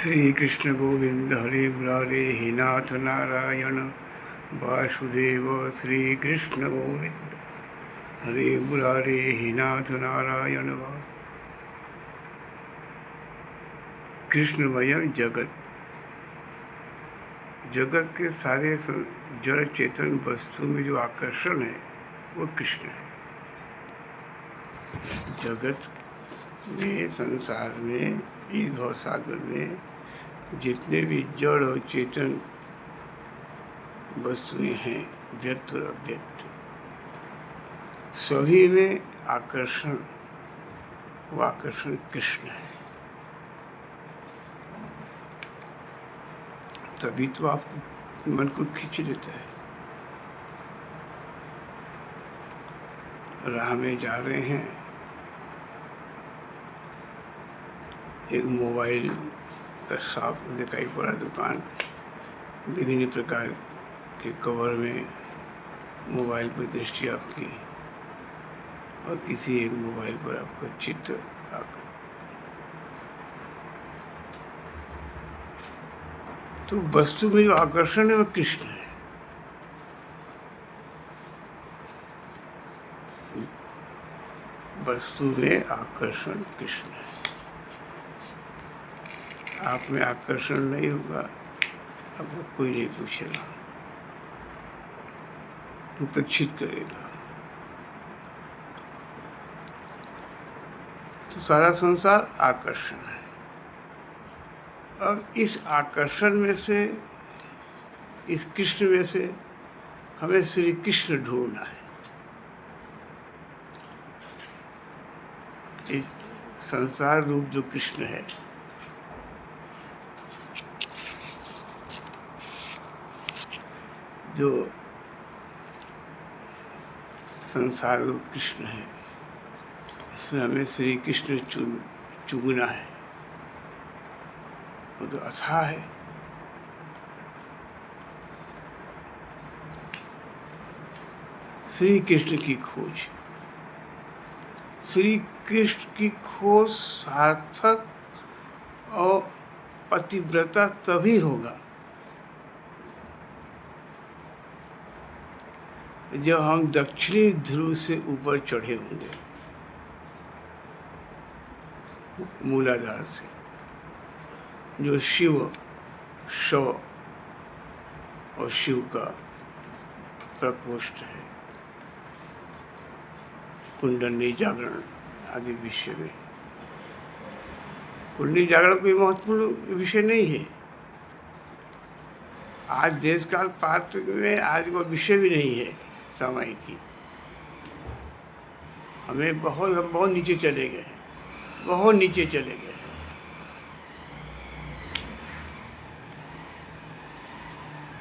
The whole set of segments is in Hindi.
श्री कृष्ण गोविंद हरे मुरारे हे नाथ नारायण वासुदेव। श्री कृष्ण गोविंद हरे मुरारे हे नाथ नारायण वासुदेव। कृष्णमय जगत, जगत के सारे जड़ चेतन वस्तु में जो आकर्षण है वो कृष्ण है। जगत में, संसार में, इस भव सागर में जितने भी जड़ और चेतन वस्तुएं हैं, व्यक्त और अव्यक्त, सभी में आकर्षण, वो आकर्षण कृष्ण है। तभी तो आपको मन को खींच लेता है। राह में जा रहे हैं, एक मोबाइल का शॉप दिखाई पड़ा, दुकान, विभिन्न प्रकार के कवर में मोबाइल पर दृष्टि आपकी, और किसी एक मोबाइल पर आपका चित्र, तो वस्तु में जो आकर्षण है वो कृष्ण है। वस्तु में आकर्षण कृष्ण है। आप में आकर्षण नहीं होगा, आपको कोई नहीं पूछेगा, उपेक्षित करेगा। तो सारा संसार आकर्षण है। अब इस आकर्षण में से, इस कृष्ण में से हमें श्री कृष्ण ढूंढना है। इस संसार रूप जो कृष्ण है, जो संसार रूप कृष्ण है, इसमें हमें श्री कृष्ण चुगना है। वो तो अथाह है। श्री कृष्ण की खोज, श्री कृष्ण की खोज सार्थक और पतिव्रता तभी होगा जब हम दक्षिणी ध्रुव से ऊपर चढ़े होंगे, मूलाधार से, जो शिव, शव और शिव का प्रकोष्ठ है, कुंडली जागरण आदि विषय में। कुंडली जागरण कोई महत्वपूर्ण विषय नहीं है। आज देश काल पात्र में आज वो विषय भी नहीं है समय की। हम बहुत नीचे चले गए, बहुत नीचे चले गए।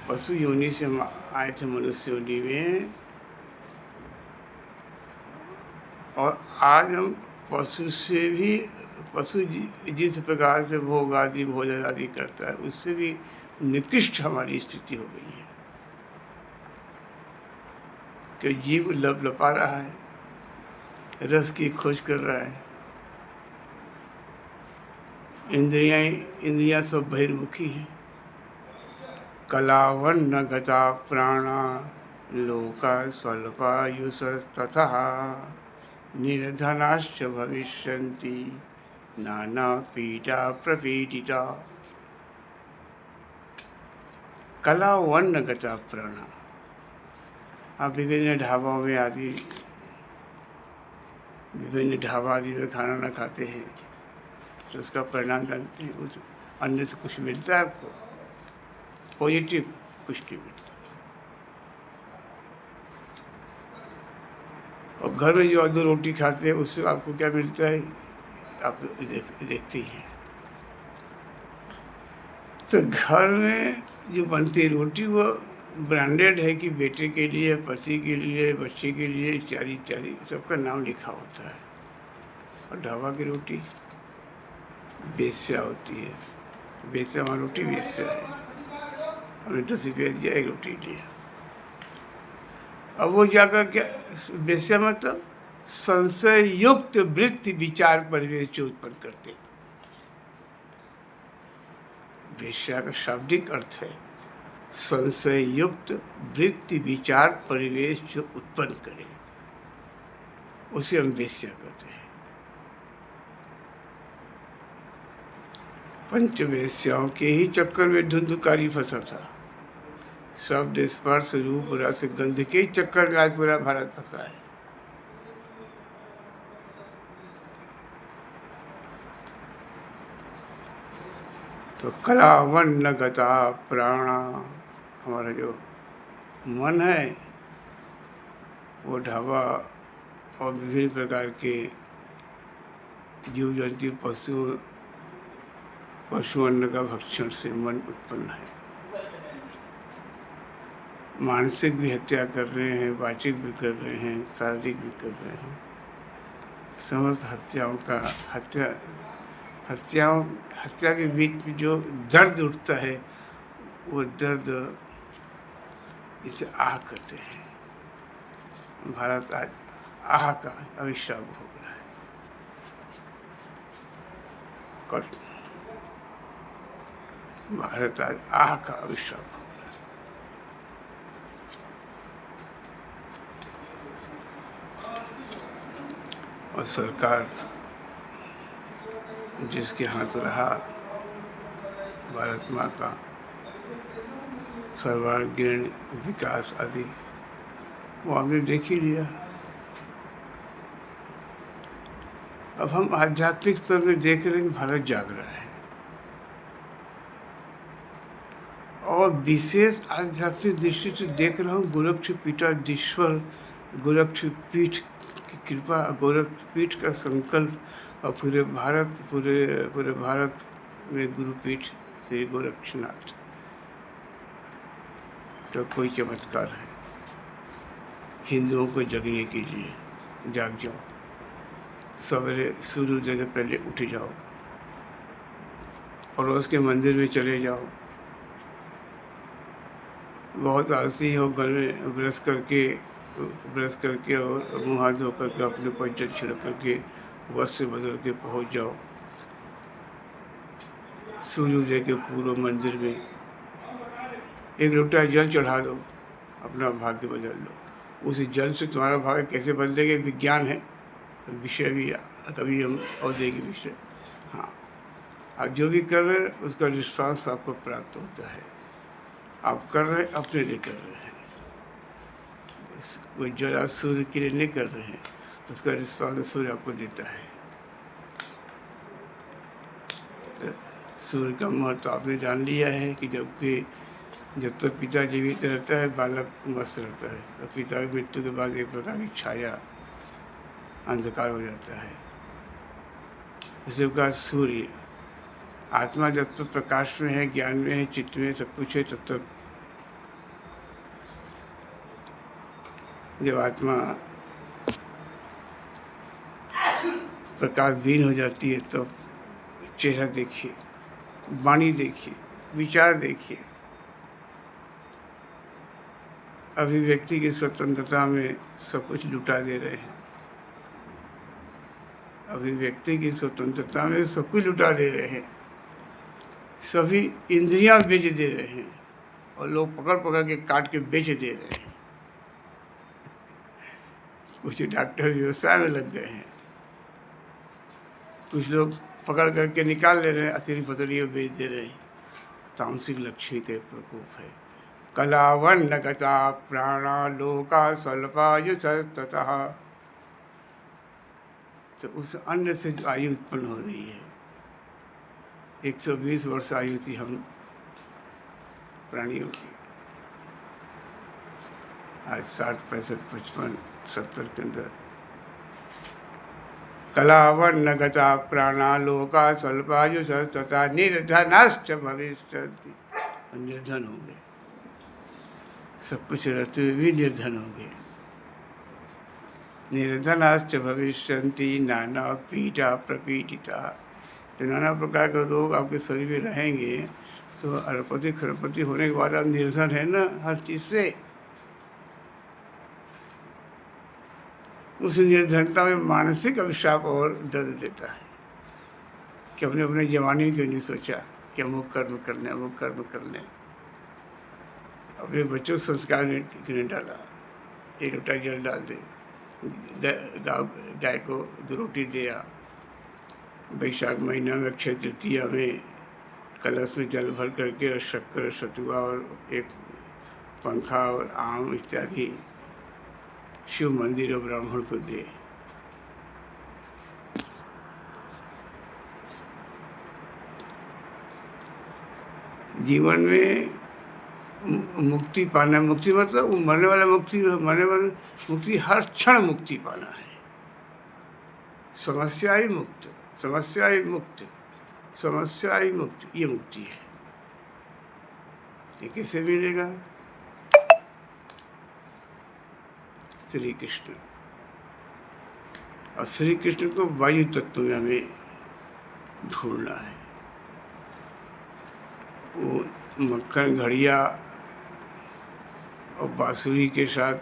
पशु योनि से हम आए थे मनुष्य योनि में, और आज हम पशु से भी, पशु जिस प्रकार से भोग आदि, भोजन आदि करता है, उससे भी निकृष्ट हमारी स्थिति हो गई है। कि जीव लपा रहा है, रस की खोज कर रहा है, इंद्रियां सब बहिर्मुखी हैं। कलावन्न गता प्राणा लोका स्वल्पायुषस्तथा निर्धनाश्च भविष्यन्ति नाना पीडा प्रपीडिता। कलावन्न गता प्राणा, आप विभिन्न ढाबों में आदि, विभिन्न ढाबा आदि में खाना न खाते हैं तो उसका परिणाम जानते हैं। उस अन्न से कुछ मिलता है आपको, पॉजिटिव कुछ नहीं मिलता। और घर में जो दो रोटी खाते हैं उससे आपको क्या मिलता है, आप देखते ही हैं। तो घर में जो बनती रोटी वो ब्रांडेड है कि बेटे के लिए, पति के लिए, बच्चे के लिए, इत्यादि इत्यादि सबका नाम लिखा होता है। और ढाबा की रोटी बेस्या होती है। बेस्या वहाँ रोटी बेस्या है, हमने 10 रुपया दिया, एक रोटी दिया। अब वो जाकर क्या, बेस्या मतलब संशय युक्त वृत्ति विचार परिवेश उत्पन्न करते। वेश्या का शाब्दिक अर्थ है संशय युक्त वृत्ति विचार परिवेश जो उत्पन्न करे, उसे हम वेश्या कहते हैं। पंच वेश्याओं के ही चक्कर में धुंधुकारी फंसा था। शब्द स्पर्श रूप रस गंध के चक्कर में आज पूरा भारत फंसा है। तो कलावन न गता प्राणा, हमारा जो मन है वो ढाबा और विभिन्न प्रकार के जीव जंतु पशु अन्न का भक्षण से मन उत्पन्न है। मानसिक भी हत्या कर रहे हैं, वाचिक भी कर रहे हैं, शारीरिक भी कर रहे हैं। समस्त हत्याओं का हत्या के बीच में जो दर्द उठता है वो दर्द इसे आह कहते हैं। भारत आज आह का अभिशाप भोग रहा है। भारत आज आह का अभिशाप भोग रहा है। और सरकार जिसके हाथ रहा भारत माँ का सर्वांगीण विकास आदि, वो हमने देख ही लिया। अब हम आध्यात्मिक स्तर में देख रहे हैं कि भारत जाग रहा है, और विशेष आध्यात्मिक दृष्टि से देख रहा हूँ गोरक्षपीठाधीश्वर गोरक्षपीठ की कृपा, गोरक्षपीठ का संकल्प, और पूरे भारत में गुरुपीठ श्री गोरक्षनाथ। तो कोई चमत्कार है हिंदुओं को जगने के लिए। जाग जाओ, सवेरे सूर्योदय के पहले उठ जाओ, पड़ोस के मंदिर में चले जाओ। बहुत आलसी हो, घर में ब्रश करके और मुँह हाथ धो करके अपने पर जल छिड़क करके वस्त्र बदल के पहुँच जाओ सूर्योदय के पूर्व मंदिर में, एक लोटा जल चढ़ा दो, अपना भाग्य बदल लो। उस जल से तुम्हारा भाग्य कैसे बदलेगा विज्ञान है, विषय भी कभी हम और देंगे विषय। हाँ, आप जो भी कर रहे हैं उसका रिस्पॉन्स आपको प्राप्त होता है। आप कर रहे हैं अपने लिए कर रहे हैं, कोई जल आप सूर्य के लिए नहीं कर रहे हैं, उसका रिस्पॉन्स सूर्य आपको देता है। तो सूर्य का महत्व आपने जान लिया है कि जब तक पिता जीवित रहता है बालक मस्त रहता है, और पिता की मृत्यु के बाद एक प्रकार की छाया अंधकार हो जाता है। इसी प्रकार सूर्य आत्मा जब तक प्रकाश में है, ज्ञान में है, चित्त में सब कुछ है, तब तक जब आत्मा प्रकाशहीन हो जाती है तो चेहरा देखिए, वाणी देखिए, विचार देखिए। अभिव्यक्ति की स्वतंत्रता में सब कुछ लुटा दे रहे हैं। अभिव्यक्ति की स्वतंत्रता में सब कुछ लुटा दे रहे हैं। सभी इंद्रियां बेच दे रहे हैं, और लोग पकड़ पकड़ के काट के बेच दे रहे हैं। कुछ डॉक्टर व्यवसाय में लग गए हैं, कुछ लोग पकड़ करके निकाल ले रहे हैं, असली पतली बेच दे रहे हैं। तामसिक लक्ष्मी के प्रकोप है। कलावन नगता प्राणा लोका स्वल्पायुषस्ततः। तो उस अन्न से जो आयु उत्पन्न हो रही है, 120 वर्ष आयु थी हम प्राणियों की, आज 60, 65, 55, 70 के अंदर। कलावन नगता प्राणा लोका स्वल्पायुषस्ततः निर्धनाश्च भविष्यन्ति। निर्धन होंगे, सब कुछ रहते हुए भी निर्धन होंगे। निर्धनाश्च भविष्यन्ति नाना पीड़ा प्रपीडिता। तो नाना प्रकार के रोग आपके शरीर में रहेंगे, तो अरबपति खरबपति होने के बाद आप निर्धन है ना हर चीज़ से। उस निर्धनता में मानसिक अभिशाप और दर्द देता है कि हमने अपने जवानी क्यों नहीं सोचा, कि अमुक कर्म करने, अमुक कर्म करने। अपने बच्चों को संस्कार नहीं डाला, एक लोटा जल डाल दे, गाय को 2 रोटी दिया, बैशाख महीना में अक्षय तृतीया में कलश में जल भर करके और शक्कर, सतुआ और एक पंखा और आम इत्यादि शिव मंदिर और ब्राह्मण को दे। जीवन में मुक्ति पाना, मुक्ति मतलब मरने वाला मुक्ति, मरने वाला मुक्ति हर क्षण मुक्ति पाना है। समस्या ही मुक्त, समस्या ही मुक्त, समस्या ही मुक्त, ये मुक्ति है। ये किससे मिलेगा? श्री कृष्ण। और श्री कृष्ण को वायु तत्व में हमें ढूंढना है। वो मक्खन घड़िया और बांसुरी के साथ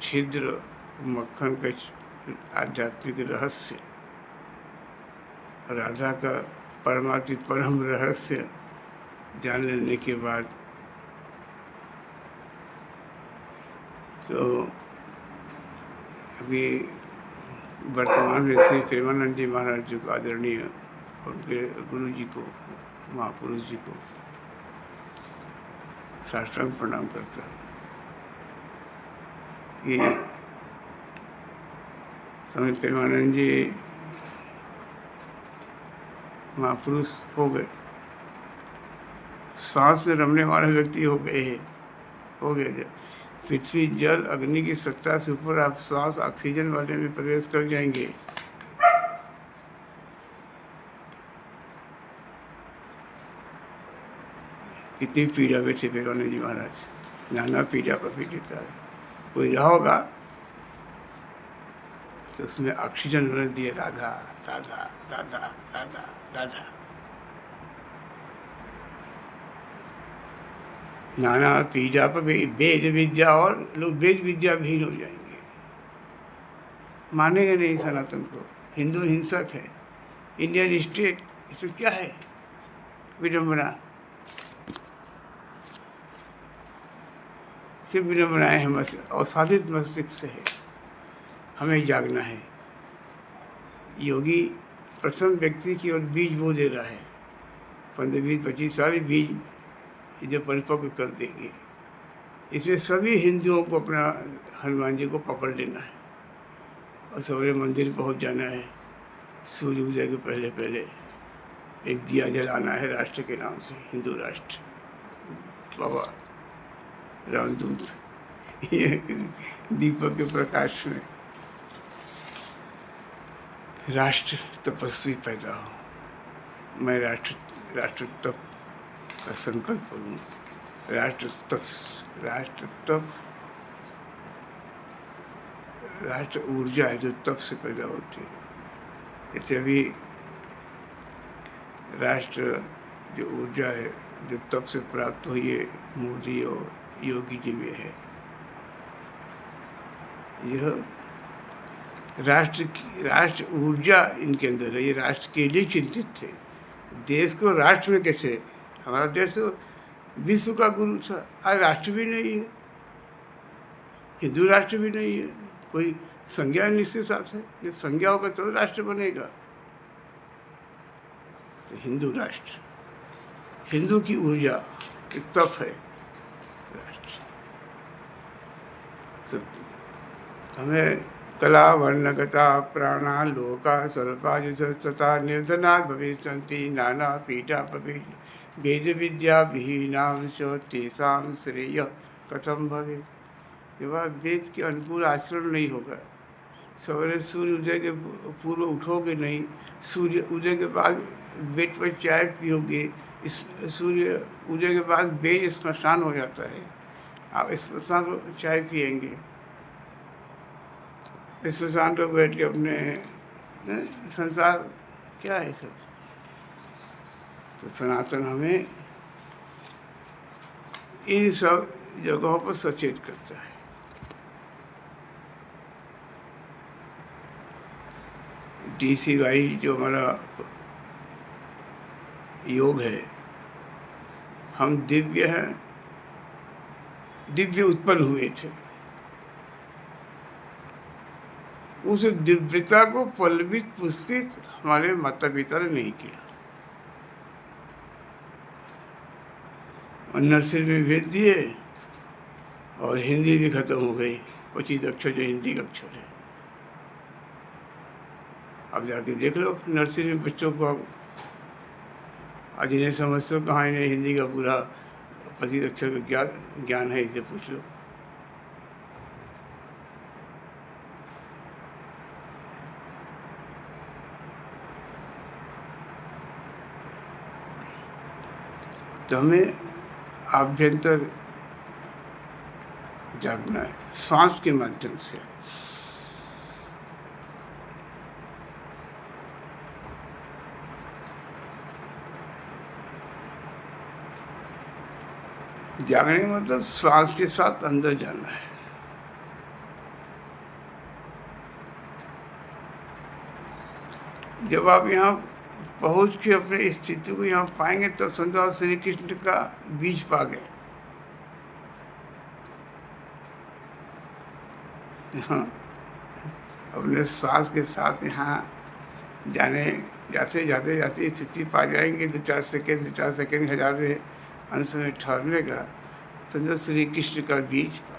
छिद्र मक्खन का आध्यात्मिक रहस्य, राधा का परमात्मिक परम रहस्य जान लेने के बाद तो अभी वर्तमान में श्री प्रेमानंद जी महाराज जी को आदरणीय, उनके गुरु जी को, महापुरुष जी को साष्टांग प्रणाम करता हूँ कि स्वामी प्रेमानंद जी महापुरुष हो गए, सांस में रमने वाले व्यक्ति हो गए जब पृथ्वी जल अग्नि की सत्ता से ऊपर आप सांस ऑक्सीजन वाले में प्रवेश कर जाएंगे। कितनी पीड़ा में थे प्रेमानंद जी महाराज, नाना पीड़ा पर पीड़िता है। कोई रहा होगा तो उसमें ऑक्सीजन उन्होंने दिए, राधा राधा राधा राधा राधा। नाना पीड़ा पर वेद विद्या, और लोग वेद विद्या भीन हो जाएंगे, मानेंगे नहीं सनातन को। हिंदू हिंसक है, इंडियन स्टेट, इसे क्या है विडम्बना, सिर्फ विडम्बनाएं हैं और साधित मस्तिष्क से है। हमें जागना है। योगी प्रथम व्यक्ति की ओर बीज बो दे रहा है, 15, 20, 25 साल बीज जो परिपक्व कर देंगे। इसमें सभी हिंदुओं को अपना हनुमान जी को पकड़ लेना है और सवेरे मंदिर पहुंच जाना है। सूर्य उदय के पहले पहले एक दिया जलाना है राष्ट्र के नाम से, हिंदू राष्ट्र, बाबा रामदूत, ये दीपक के प्रकाश में राष्ट्र तपस्वी पैदा हो। मैं राष्ट्र तप का संकल्प करूँ। राष्ट्र ऊर्जा है जो तप से पैदा होती है। जैसे अभी राष्ट्र जो ऊर्जा है जो तप से प्राप्त हुई है, मोदी और योगी जी में है। यह राष्ट्र ऊर्जा इनके अंदर है। ये राष्ट्र के लिए चिंतित थे। देश को राष्ट्र में कैसे, हमारा देश विश्व का गुरु था, आज राष्ट्र भी नहीं है, हिंदू राष्ट्र भी नहीं है, कोई संज्ञा इसके साथ है। ये संज्ञा होगा तो राष्ट्र बनेगा। तो हिंदू राष्ट्र, हिंदू की ऊर्जा एक तप है राष्ट्र। तो हमें कला वर्णगता प्राणा लोका स्वल्पायुधस्तथा निर्धनात् भविष्यन्ति नाना पीठा वेद विद्या विहीनां च तेषां श्रेय कथम भवे। जब आप वेद के अनुकूल आचरण नहीं होगा, सवेरे सूर्य उदय के पूर्व उठोगे नहीं, सूर्य उदय के बाद बेड पर चाय पियोगे, इस सूर्य उदय के बाद बेड स्मशान हो जाता है, आप स्मशान पर चाय पियेंगे, स्मशान पर बैठ के अपने संसार क्या है सब। तो सनातन हमें इन सब जगहों पर सचेत करता है। DCY जो हमारा योग है, हम दिव्य हैं, दिव्य उत्पन्न हुए थे। उस दिव्यता को पल्लवित पुष्पित हमारे माता पिता ने नहीं किया। और नर्सरी में भेज दिए और हिंदी भी खत्म हो गई। 25 अक्षर जो हिंदी का अक्षर है, अब जाके देख लो नर्सरी में बच्चों को। अब आज इन्हें समझते हो कहाँ इन्हें हिंदी का पूरा 25 अक्षर का ज्ञान है, इसे पूछ लो। तो हमें आभ्यंतर जागना है श्वास के माध्यम से। जागने का मतलब श्वास के साथ अंदर जाना है। जब आप यहाँ पहुँच के अपने स्थिति को यहाँ पाएंगे तो समझो आप श्री कृष्ण का बीज पा गए। अपने श्वास के साथ यहाँ जाते स्थिति पा जाएंगे। 2-4 सेकेंड हजारे अंश में ठहरने का समझो श्री कृष्ण का बीज पा।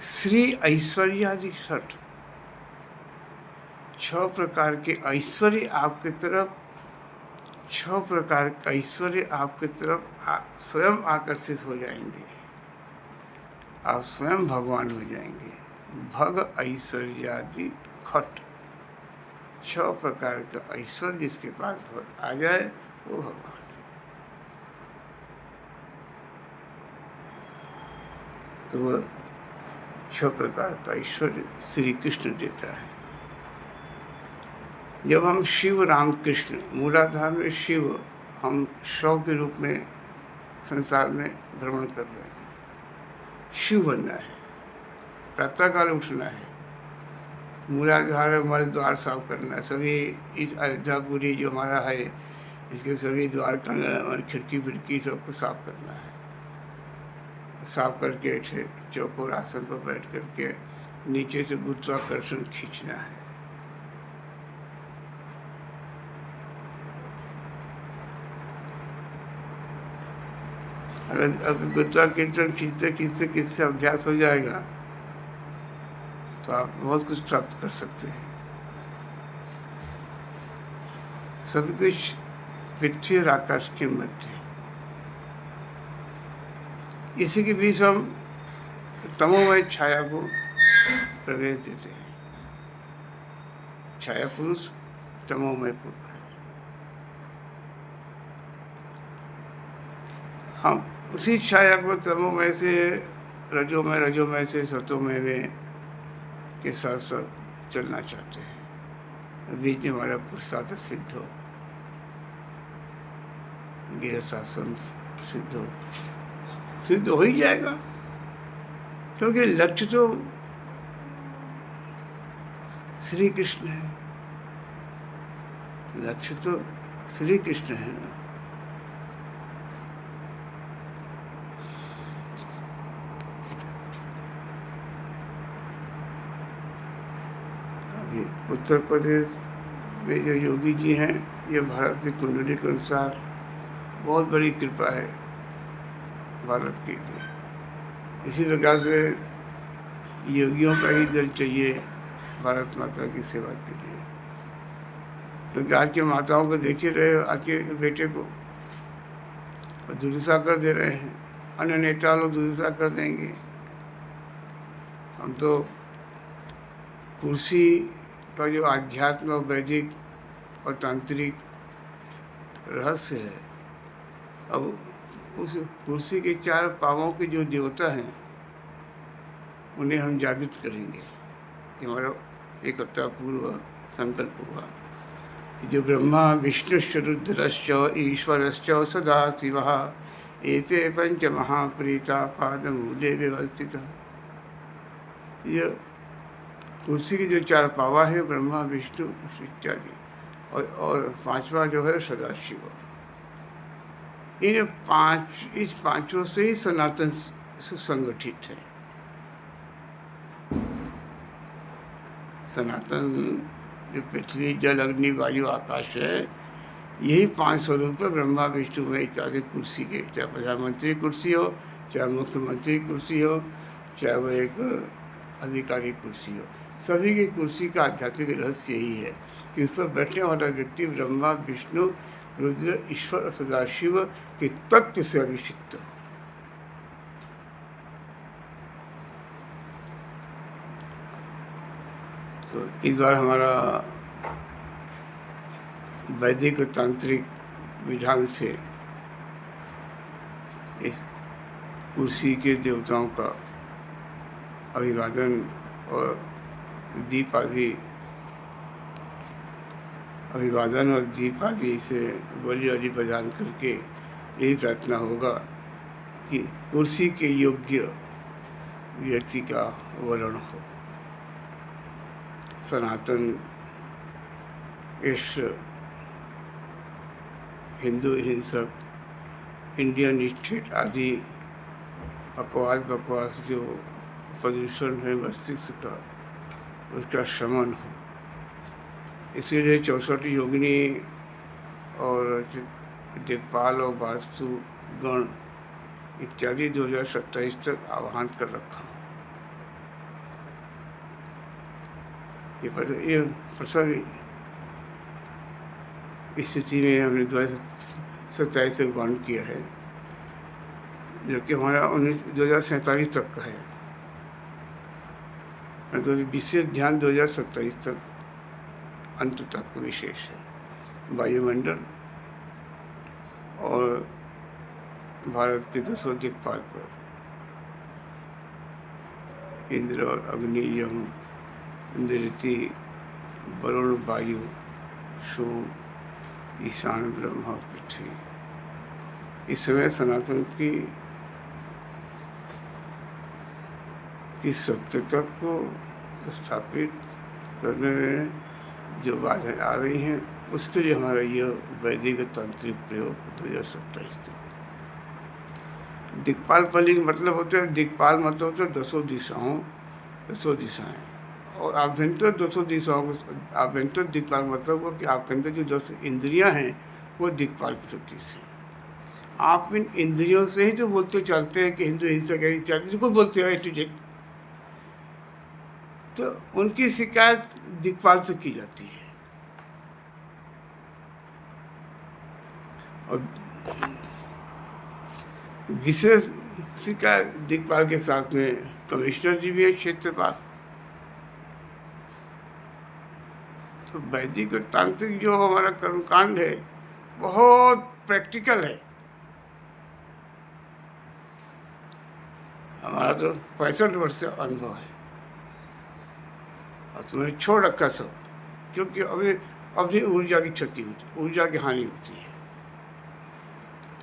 श्री ऐश्वर्यादि 6 प्रकार के ऐश्वर्य आपके तरफ, 6 प्रकार के ऐश्वर्य आपके तरफ स्वयं आकर्षित हो जाएंगे। आप स्वयं भगवान हो जाएंगे। भग ऐश्वर्यादि 6 प्रकार का ऐश्वर्य जिसके पास आ जाए वो भगवान। तो वह 6 प्रकार का ऐश्वर्य श्री कृष्ण देता है। जब हम शिव राम कृष्ण मूलाधार में शिव, हम शव के रूप में संसार में भ्रमण कर रहे हैं। शिव बनना है, प्रातःकाल उठना है, मूलाधार मल द्वार साफ करना है। सभी इस अयोध्यापुरी जो हमारा है इसके सभी द्वार और खिड़की फिड़की सबको साफ करना है। साफ करके चौकोर आसन पर बैठ करके नीचे से गुरुत्वाकर्षण खींचना है। अगर गुरुत्वाकर्षण खींचते खींचते किससे अभ्यास हो जाएगा तो आप बहुत कुछ प्राप्त कर सकते हैं। सब कुछ पृथ्वी और आकाश के मध्य। इसी के बीच हम तमोमय छाया को प्रवेश देते हैं। छाया पुरुष, तमोमय पुरुष। हम उसी छाया को तमोमय से रजोमय से सतोमय में के साथ साथ चलना चाहते हैं। बीच में हमारा पुरुषार्थ सिद्ध हो, गृहशासन सिद्ध हो ही जाएगा। क्योंकि लक्ष्य तो श्री कृष्ण है, लक्ष्य तो श्री कृष्ण है ना। अभी उत्तर प्रदेश में जो योगी जी हैं, ये भारत की कुंडली के अनुसार बहुत बड़ी कृपा है भारत के लिए। इसी प्रकार से योगियों का ही दल चाहिए भारत माता की सेवा के लिए। क्योंकि आज की माताओं को देख ही रहे, आज के बेटे को दुर्दशा कर दे रहे हैं। अन्य नेता लोग दुर्दशा कर देंगे। हम तो कुर्सी का जो आध्यात्म, वैदिक और तांत्रिक रहस्य है, अब उस कुर्सी के 4 पांवों के जो देवता हैं उन्हें हम जागृत करेंगे। हमारा एक हफ्ता पूर्व संकल्प हुआ कि जो ब्रह्मा विष्णुश्च रुद्रश्च ईश्वरश्च सदा शिवः एते 5 महाप्रीता पादमूले व्यवस्थितः। ये कुर्सी की जो 4 पावा है, ब्रह्मा विष्णु इत्यादि, और 5वां जो है सदाशिव। इस पांचों से ही सनातन सुसंगठित है। सनातन जो पृथ्वी, जल, अग्नि, वायु, आकाश है, यही 5 स्वरूप है ब्रह्मा विष्णु में इत्यादि कुर्सी के। चाहे प्रधानमंत्री कुर्सी हो, चाहे मुख्यमंत्री कुर्सी हो, चाहे वो एक अधिकारी कुर्सी हो, सभी की कुर्सी का आध्यात्मिक रहस्य यही है कि उस पर बैठने वाला व्यक्ति ब्रह्मा विष्णु रुद्र ईश्वर और सदाशिव के तत्व से अभिषिक्त हो। तो इस बार हमारा वैदिक तांत्रिक विधान से इस कुर्सी के देवताओं का अभिवादन और दीप आदि से बलि प्रदान करके यही प्रार्थना होगा कि कुर्सी के योग्य व्यक्ति का वरण हो। सनातन इस हिंदू हिंसक इंडियन स्टेट आदि बकवास जो प्रदूषण है मस्तिष्क का, उसका शमन हो। इसीलिए 64 योगिनी और दिक्पाल और वास्तु गण इत्यादि 2027 तक आह्वान कर रखा। ये प्रसंग स्थिति में हमने 2027 तक बंद किया है, जो कि हमारा 2047 तक का है। तो विशेष ध्यान 2027 तक अंत तक विशेष है। वायुमंडल और भारत के 10 दिक्पाल पर इंद्र और अग्नि, यम, नृति, वरुण, वायु, सोम, ईशान, ब्रह्मा, पृथ्वी। इस समय सनातन की सत्यता को स्थापित करने में जो बाधाएं आ रही हैं, उसके लिए हमारा यह वैदिक तांत्रिक प्रयोग 2027 तक। दिक्पाल पली मतलब होता है, दिक्पाल मतलब होता है 10 दिशाएं। और आभ्यंतर 200 दिशाओं को, आभ्यंतर दिक्पाल मतलब हो कि आपके अंदर जो 10 इंद्रियां हैं वो दिक्पाल की शक्ति से। आप इन इंद्रियों से ही तो बोलते चलते हैं कि हिंदू हिंसक है इत्यादि को बोलते हैं टू जेड, तो उनकी शिकायत दिक्पाल से की जाती है। और विशेष शिकायत दिक्पाल के साथ में कमिश्नर जी भी है, क्षेत्रपाल। तो वैदिक और तांत्रिक जो हमारा कर्मकांड है बहुत प्रैक्टिकल है। हमारा तो 65 वर्ष से अनुभव है और तुम्हें छोड़ रखा सब, क्योंकि अभी ऊर्जा की क्षति होती है, ऊर्जा की हानि होती है।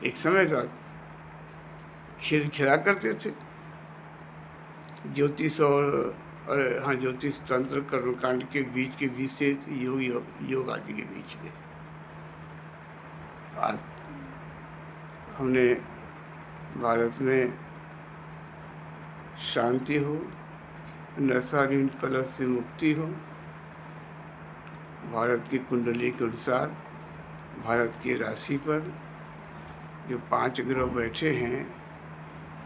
एक समय तक खेल खेला करते थे ज्योतिष और ज्योतिष तंत्र कर्मकांड के बीच से योग आदि के बीच में। आज हमने भारत में शांति हो, नशा ऋण कलश से मुक्ति हो, भारत की कुंडली के अनुसार भारत की राशि पर जो 5 ग्रह बैठे हैं,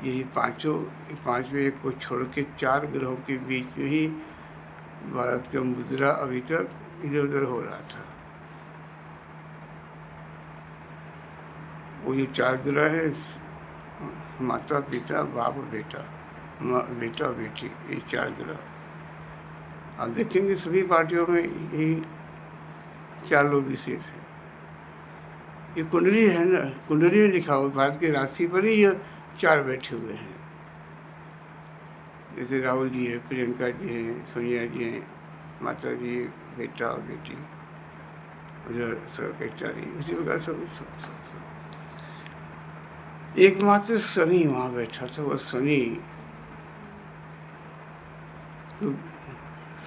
यही पांचवें एक को छोड़ के 4 ग्रहों के बीच में ही भारत का मुद्रा अभी तक इधर उधर हो रहा था। वो जो 4 ग्रह है, माता पिता बाप बेटा, बेटा बेटी, ये 4 ग्रह। आप देखेंगे सभी पार्टियों में यही 4 लोग विशेष है। ये कुंडली है ना, कुंडली में लिखा हुआ भारत की राशि पर ही ये 4 बैठे हुए हैं। जैसे राहुल जी है, प्रियंका जी हैं, सोनिया जी हैं, माता जी, बेटा और बेटी, उधर सब इत्यादि। उसी प्रकार सब एकमात्र शनि वहाँ बैठा था। वह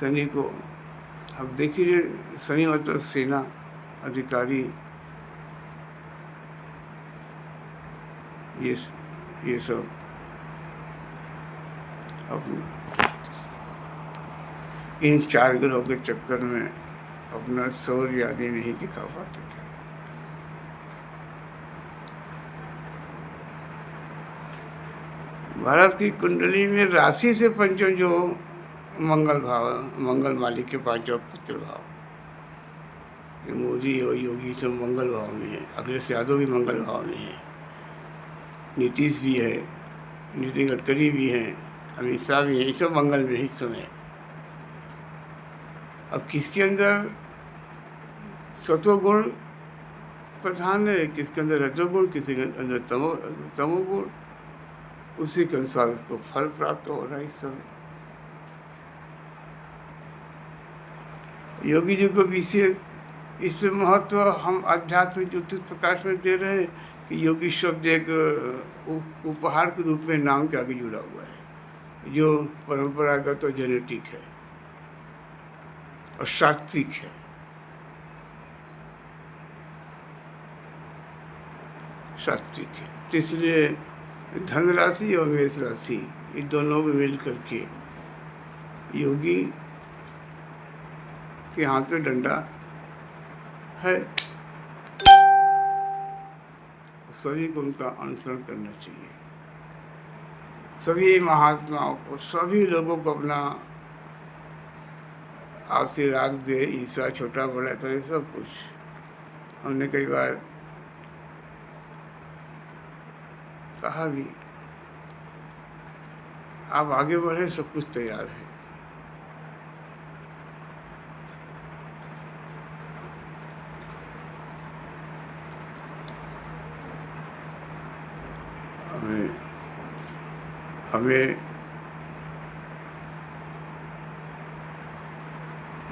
शनि को अब देखिए, शनि मतलब सेना अधिकारी, ये ये सब अपने इन 4 ग्रहों के चक्कर में अपना शौर्य आदि नहीं दिखा पाते थे। भारत की कुंडली में राशि से पंचम जो मंगल भाव, मंगल मालिक के 5वां पुत्र भाव, ये मोदी और योगी सब मंगल भाव में है, अखिलेश यादव भी मंगल भाव में है, नीतीश भी है, नितिन गडकरी भी हैं, अमित शाह भी हैं, ये सब मंगल में ही समय। अब किसके अंदर सत्वगुण प्रधान है, किसके अंदर रजोगुण, किसी के अंदर तमोगुण, उसी के अनुसार उसको फल प्राप्त हो रहा है इस समय। योगी जी को विशेष इस महत्व हम आध्यात्मिक ज्योतिष प्रकाश में दे रहे हैं कि योगी शब्द एक उपहार के रूप में नाम के आगे जुड़ा हुआ है, जो परंपरागत और जेनेटिक है और सात्विक है। सात्विक है, तो इसलिए धनराशि और मेष राशि ये दोनों को मिल करके योगी के हाथ में डंडा है, सभी को उनका अनुसरण करना चाहिए। सभी महात्माओं को, सभी लोगों को अपना आपसे राग दे, ईसा छोटा बड़ा करे, सब कुछ। हमने कई बार कहा भी, आप आगे बढ़े, सब कुछ तैयार है। हमें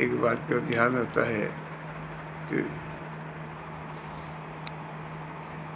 एक बात का ध्यान रहता है कि